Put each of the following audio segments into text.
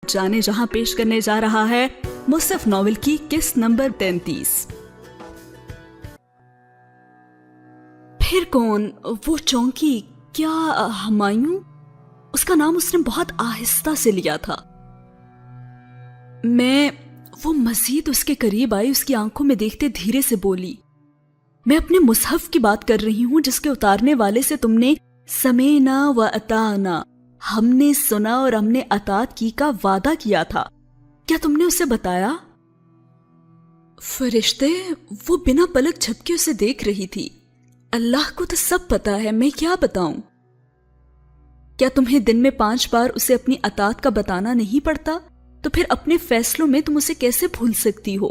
جانے جہاں پیش کرنے جا رہا ہے مصحف ناول کی قسط نمبر 33۔ پھر کون؟ وہ چونکی؟ کیا ہمایوں؟ اس کا نام اس نے بہت آہستہ سے لیا تھا۔ وہ مزید اس کے قریب آئی، اس کی آنکھوں میں دیکھتے دھیرے سے بولی، میں اپنے مصحف کی بات کر رہی ہوں جس کے اتارنے والے سے تم نے سمینا و اطعنا، ہم نے سنا اور ہم نے اطاعت کی کا وعدہ کیا تھا، کیا تم نے اسے بتایا؟ فرشتے، وہ بنا پلک جھپکے اسے دیکھ رہی تھی۔ اللہ کو تو سب پتا ہے، میں کیا بتاؤں؟ کیا تمہیں دن میں 5 بار اسے اپنی اطاعت کا بتانا نہیں پڑتا؟ تو پھر اپنے فیصلوں میں تم اسے کیسے بھول سکتی ہو؟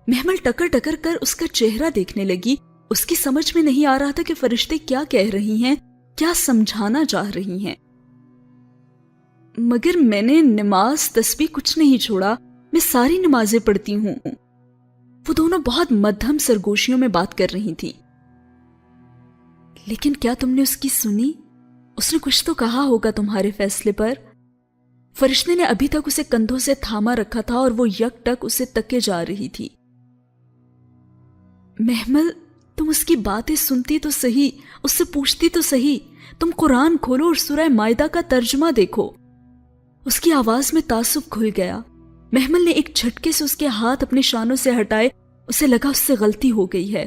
محمل ٹکر ٹکر کر اس کا چہرہ دیکھنے لگی۔ اس کی سمجھ میں نہیں آ رہا تھا کہ فرشتے کیا کہہ رہی ہیں، کیا سمجھانا چاہ رہی ہیں۔ مگر میں نے نماز تسبیح کچھ نہیں چھوڑا، میں ساری نمازیں پڑھتی ہوں۔ وہ دونوں بہت مدھم سرگوشیوں میں بات کر رہی تھی۔ لیکن کیا تم نے اس کی سنی؟ اس نے کچھ تو کہا ہوگا تمہارے فیصلے پر۔ فرشتے نے ابھی تک اسے کندھوں سے تھاما رکھا تھا اور وہ یک ٹک اسے تکے جا رہی تھی۔ محمل، تم اس کی باتیں سنتی تو صحیح، اس سے پوچھتی تو صحیح، تم قرآن کھولو اور سورہ مائدہ کا ترجمہ دیکھو۔ اس کی آواز میں تعصب کھل گیا۔ محمل نے ایک جھٹکے سے اس کے ہاتھ اپنے شانوں سے ہٹائے، اسے لگا اس سے غلطی ہو گئی ہے۔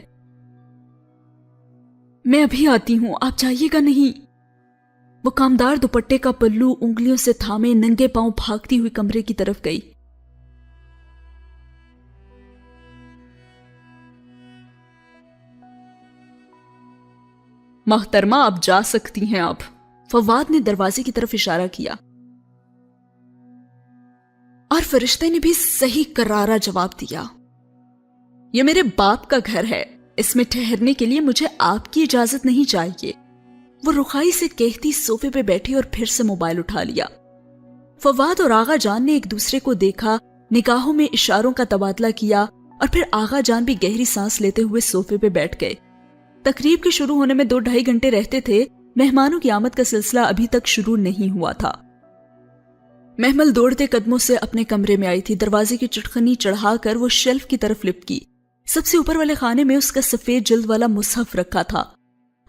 میں ابھی آتی ہوں، آپ جائیے گا نہیں۔ وہ کامدار دوپٹے کا پلو انگلیوں سے تھامے ننگے پاؤں بھاگتی ہوئی کمرے کی طرف گئی۔ محترمہ، آپ جا سکتی ہیں۔ آپ، فواد نے دروازے کی طرف اشارہ کیا، اور فرشتے نے بھی صحیح کرارا جواب دیا، یہ میرے باپ کا گھر ہے، اس میں ٹھہرنے کے لیے مجھے آپ کی اجازت نہیں چاہیے۔ وہ رخائی سے کہتی صوفے پہ بیٹھی اور پھر سے موبائل اٹھا لیا۔ فواد اور آغا جان نے ایک دوسرے کو دیکھا، نگاہوں میں اشاروں کا تبادلہ کیا، اور پھر آغا جان بھی گہری سانس لیتے ہوئے صوفے پہ بیٹھ گئے۔ تقریب کے شروع ہونے میں 2-2.5 گھنٹے رہتے تھے، مہمانوں کی آمد کا سلسلہ ابھی تک شروع نہیں ہوا تھا۔ محمل دوڑتے قدموں سے اپنے کمرے میں آئی تھی۔ دروازے کی چٹخنی چڑھا کر وہ شیلف کی طرف لپکی۔ سب سے اوپر والے خانے میں اس کا سفید جلد والا مصحف رکھا تھا۔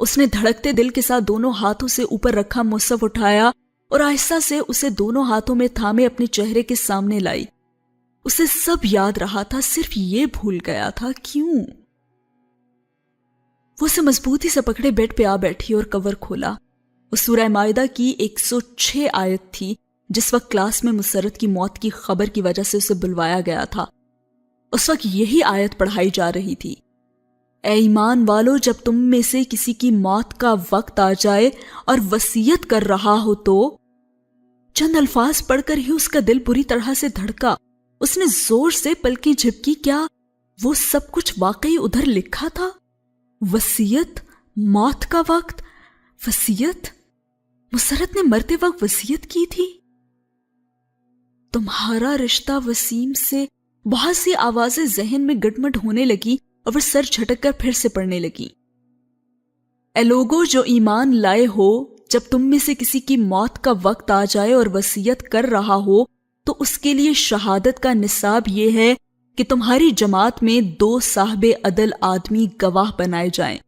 اس نے دھڑکتے دل کے ساتھ دونوں ہاتھوں سے اوپر رکھا مصحف اٹھایا اور آہستہ سے اسے دونوں ہاتھوں میں تھامے اپنے چہرے کے سامنے لائی۔ اسے سب یاد رہا تھا، صرف یہ بھول گیا تھا کیوں۔ وہ اسے مضبوطی سے پکڑے بیڈ پہ آ بیٹھی اور کور کھولا۔ وہ سورہ مائدہ کی 106 آیت تھی جس وقت کلاس میں مسرت کی موت کی خبر کی وجہ سے اسے بلوایا گیا تھا۔ اس وقت یہی آیت پڑھائی جا رہی تھی، اے ایمان والو، جب تم میں سے کسی کی موت کا وقت آ جائے اور وصیت کر رہا ہو تو۔ چند الفاظ پڑھ کر ہی اس کا دل بری طرح سے دھڑکا۔ اس نے زور سے پلکیں جھپکی۔ کیا وہ سب کچھ واقعی ادھر لکھا تھا؟ وصیت، موت کا وقت، وصیت؟ مسرت نے مرتے وقت وصیت کی تھی؟ تمہارا رشتہ وسیم سے، بہت سی آوازیں ذہن میں گٹمٹ ہونے لگی اور وہ سر جھٹک کر پھر سے پڑھنے لگی۔ اے لوگو جو ایمان لائے ہو، جب تم میں سے کسی کی موت کا وقت آ جائے اور وصیت کر رہا ہو تو اس کے لیے شہادت کا نصاب یہ ہے کہ تمہاری جماعت میں 2 صاحب عدل آدمی گواہ بنائے جائیں،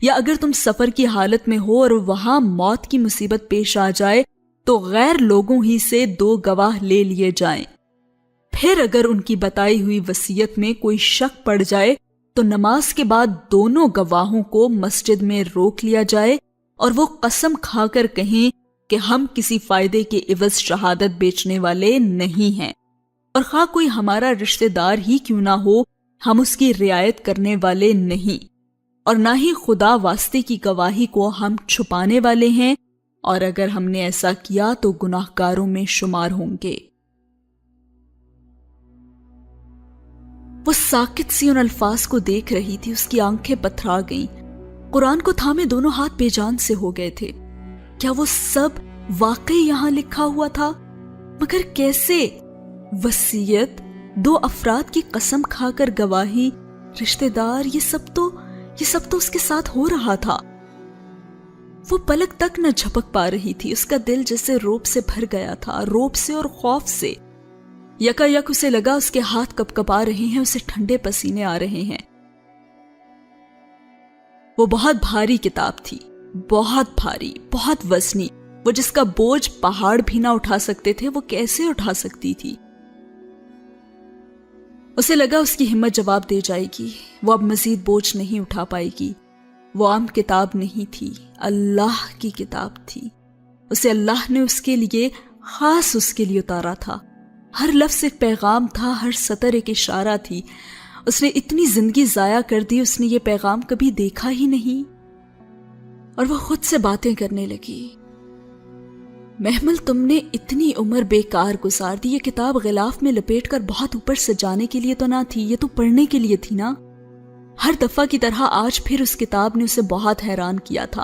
یا اگر تم سفر کی حالت میں ہو اور وہاں موت کی مصیبت پیش آ جائے تو غیر لوگوں ہی سے 2 گواہ لے لیے جائیں۔ پھر اگر ان کی بتائی ہوئی وصیت میں کوئی شک پڑ جائے تو نماز کے بعد دونوں گواہوں کو مسجد میں روک لیا جائے اور وہ قسم کھا کر کہیں کہ ہم کسی فائدے کے عوض شہادت بیچنے والے نہیں ہیں، اور خواہ کوئی ہمارا رشتہ دار ہی کیوں نہ ہو، ہم اس کی رعایت کرنے والے نہیں، اور نہ ہی خدا واسطے کی گواہی کو ہم چھپانے والے ہیں، اور اگر ہم نے ایسا کیا تو گناہ گاروں میں شمار ہوں گے۔ وہ ساکت سی ان الفاظ کو دیکھ رہی تھی، اس کی آنکھیں پتھرا گئیں۔ قرآن کو تھامے دونوں ہاتھ بے جان سے ہو گئے تھے۔ کیا وہ سب واقعی یہاں لکھا ہوا تھا؟ مگر کیسے؟ وصیت، 2 افراد کی قسم کھا کر گواہی، رشتہ دار، یہ سب تو اس کے ساتھ ہو رہا تھا۔ وہ پلک تک نہ جھپک پا رہی تھی. اس کا دل جیسے روب سے بھر گیا تھا، روب سے اور خوف سے. یکا یک اسے لگا اس کے ہاتھ کپ کپا رہے ہیں، اسے ٹھنڈے پسینے آ رہے ہیں. وہ بہت بھاری کتاب تھی، بہت بھاری، بہت وزنی. وہ جس کا بوجھ پہاڑ بھی نہ اٹھا سکتے تھے، وہ کیسے اٹھا سکتی تھی؟ اسے لگا اس کی ہمت جواب دے جائے گی، وہ اب مزید بوجھ نہیں اٹھا پائے گی. وہ عام کتاب نہیں تھی، اللہ کی کتاب تھی. اسے اللہ نے اس کے لیے، خاص اس کے لیے اتارا تھا. ہر لفظ ایک پیغام تھا، ہر سطر ایک اشارہ تھی. اس نے اتنی زندگی ضائع کر دی، اس نے یہ پیغام کبھی دیکھا ہی نہیں. اور وہ خود سے باتیں کرنے لگی. محمل، تم نے اتنی عمر بیکار گزار دی. یہ کتاب غلاف میں لپیٹ کر بہت اوپر سجانے کے لیے تو نہ تھی، یہ تو پڑھنے کے لیے تھی نا. ہر دفعہ کی طرح آج پھر اس کتاب نے اسے بہت حیران کیا تھا.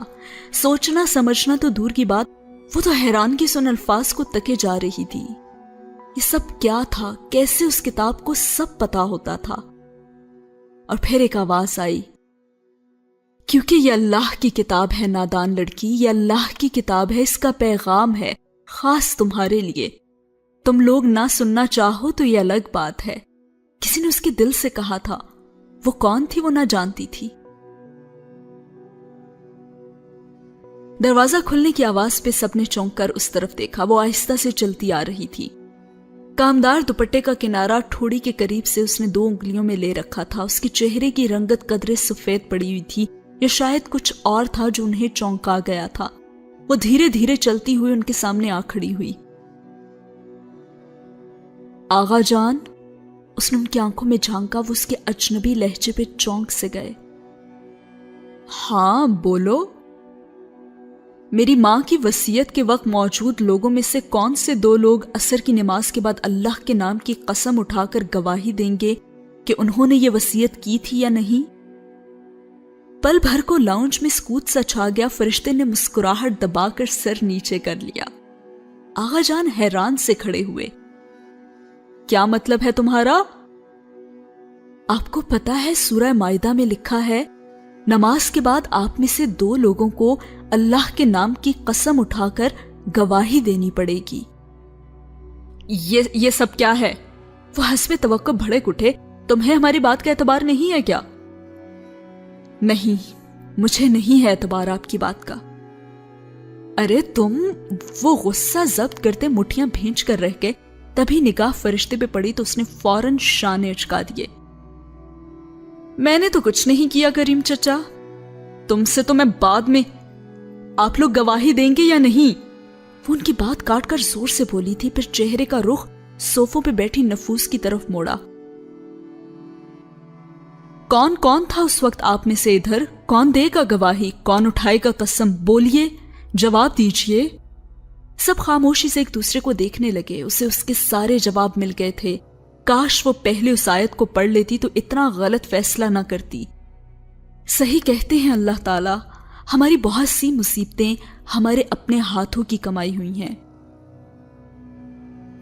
سوچنا سمجھنا تو دور کی بات، وہ تو حیرانگی سے ان الفاظ کو تکے جا رہی تھی. یہ سب کیا تھا؟ کیسے اس کتاب کو سب پتا ہوتا تھا؟ اور پھر ایک آواز آئی، کیونکہ یہ اللہ کی کتاب ہے نادان لڑکی، یہ اللہ کی کتاب ہے، اس کا پیغام ہے خاص تمہارے لیے. تم لوگ نہ سننا چاہو تو یہ الگ بات ہے. کسی نے اس کے دل سے کہا تھا. وہ کون تھی وہ نہ جانتی تھی. دروازہ کھلنے کی آواز پہ سب نے چونک کر اس طرف دیکھا. وہ آہستہ سے چلتی آ رہی تھی. کامدار دوپٹے کا کنارہ ٹھوڑی کے قریب سے اس نے 2 انگلیوں میں لے رکھا تھا. اس کے چہرے کی رنگت قدرے سفید پڑی ہوئی تھی، یا شاید کچھ اور تھا جو انہیں چونکا گیا تھا. وہ دھیرے دھیرے چلتی ہوئی ان کے سامنے آ کھڑی ہوئی. آغا جان، اس نے ان کی آنکھوں میں جھانکا. وہ اس کے اجنبی لہجے پہ چونک سے گئے. ہاں بولو. میری ماں کی وصیت کے وقت موجود لوگوں میں سے کون سے 2 لوگ عصر کی نماز کے بعد اللہ کے نام کی قسم اٹھا کر گواہی دیں گے کہ انہوں نے یہ وصیت کی تھی یا نہیں؟ پل بھر کو لاؤنج میں سکوت سا چھا گیا. فرشتے نے مسکراہٹ دبا کر سر نیچے کر لیا. آغا جان حیران سے کھڑے ہوئے. کیا مطلب ہے تمہارا؟ آپ کو پتا ہے سورہ مائدہ میں لکھا ہے، نماز کے بعد آپ میں سے 2 لوگوں کو اللہ کے نام کی قسم اٹھا کر گواہی دینی پڑے گی. یہ سب کیا ہے؟ وہ حسب توقع بھڑک اٹھے. تمہیں ہماری بات کا اعتبار نہیں ہے کیا؟ نہیں، مجھے نہیں ہے اعتبار آپ کی بات کا. ارے تم، وہ غصہ ضبط کرتے مٹھیاں بھینچ کر رہ گئے. تبھی نگاہ فرشتے پہ پڑی تو اس نے فوراً شانے اچکا دیے. میں نے تو کچھ نہیں کیا کریم چچا. تم سے تو میں بعد میں. آپ لوگ گواہی دیں گے یا نہیں؟ وہ ان کی بات کاٹ کر زور سے بولی تھی، پھر چہرے کا رخ صوفوں پہ بیٹھی نفوس کی طرف موڑا. کون کون تھا اس وقت آپ میں سے ادھر؟ کون دے گا گواہی؟ کون اٹھائے گا قسم؟ بولیے، جواب دیجئے. سب خاموشی سے ایک دوسرے کو دیکھنے لگے. اسے اس کے سارے جواب مل گئے تھے. کاش وہ پہلے اس آیت کو پڑھ لیتی تو اتنا غلط فیصلہ نہ کرتی. صحیح کہتے ہیں اللہ تعالیٰ، ہماری بہت سی مصیبتیں ہمارے اپنے ہاتھوں کی کمائی ہوئی ہیں.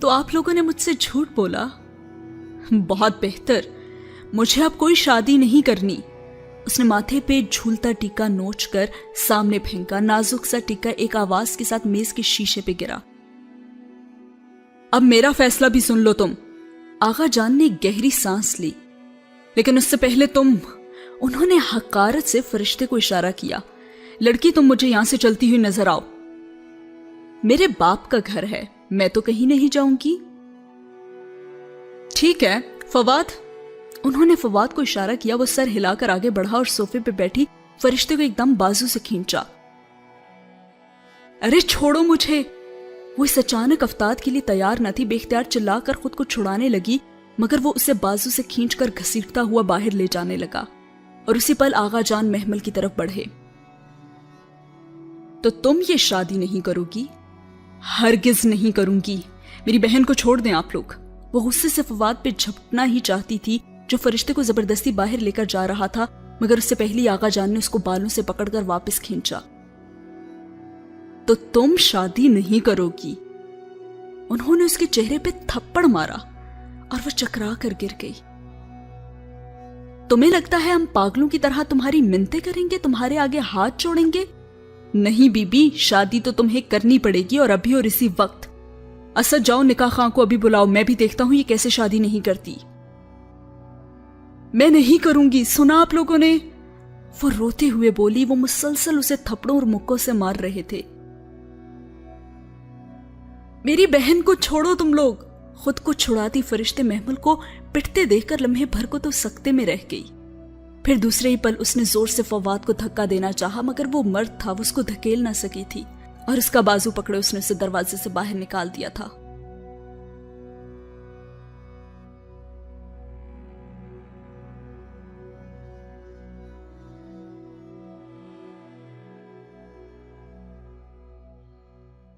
تو آپ لوگوں نے مجھ سے جھوٹ بولا. بہت بہتر، مجھے اب کوئی شادی نہیں کرنی. اس نے ماتھے پہ جھولتا ٹیکا نوچ کر سامنے پھینکا. نازک سا ٹیکا ایک آواز کے ساتھ میز کے شیشے پہ گرا. اب میرا فیصلہ بھی سن لو تم. آغا جان نے گہری سانس لی. لیکن اس سے پہلے تم. انہوں نے حقارت سے فرشتے کو اشارہ کیا. لڑکی، تم مجھے یہاں سے چلتی ہوئی نظر آؤ. میرے باپ کا گھر ہے، میں تو کہیں نہیں جاؤں گی. ٹھیک ہے فواد. انہوں نے فواد کو اشارہ کیا. وہ سر ہلا کر آگے بڑھا اور صوفے پہ بیٹھی فرشتے کو ایک دم بازو سے کھینچا. ارے چھوڑو مجھے. وہ اس اچانک افتاد کے لیے تیار نہ تھی. بے اختیار چلا کر خود کو چھڑانے لگی، مگر وہ اسے بازو سے کھینچ کر گھسیٹتا ہوا باہر لے جانے لگا. اور اسی پل آغا جان محمل کی طرف بڑھے. تو تم یہ شادی نہیں کرو گی؟ ہرگز نہیں کروں گی. میری بہن کو چھوڑ دیں آپ لوگ. وہ غصے سے فواد پہ جھپٹنا ہی چاہتی تھی جو فرشتے کو زبردستی باہر لے کر جا رہا تھا، مگر اس سے پہلی آغا جان نے اس کو بالوں سے پکڑ کر واپس کھینچا. تو تم شادی نہیں کرو گی. انہوں نے اس کے چہرے پہ تھپڑ مارا اور وہ چکرا کر گر گئی. تمہیں لگتا ہے ہم پاگلوں کی طرح تمہاری منتیں کریں گے، تمہارے آگے ہاتھ جوڑیں گے؟ نہیں بی بی، شادی تو تمہیں کرنی پڑے گی، اور ابھی اور اسی وقت۔ اسد جاؤ نکاح خاں کو ابھی بلاؤ، میں بھی دیکھتا ہوں یہ کیسے شادی نہیں کرتی۔ میں نہیں کروں گی، سنا آپ لوگوں نے؟ وہ روتے ہوئے بولی۔ وہ مسلسل اسے تھپڑوں اور مکوں سے مار رہے تھے۔ میری بہن کو چھوڑو تم لوگ۔ خود کو چھڑاتی فرشتے محمل کو پٹتے دیکھ کر لمحے بھر کو تو سکتے میں رہ گئی۔ پھر دوسرے ہی پل اس نے زور سے فواد کو دھکا دینا چاہا، مگر وہ مرد تھا، وہ اس کو دھکیل نہ سکی تھی، اور اس کا بازو پکڑے اس نے اسے دروازے سے باہر نکال دیا تھا۔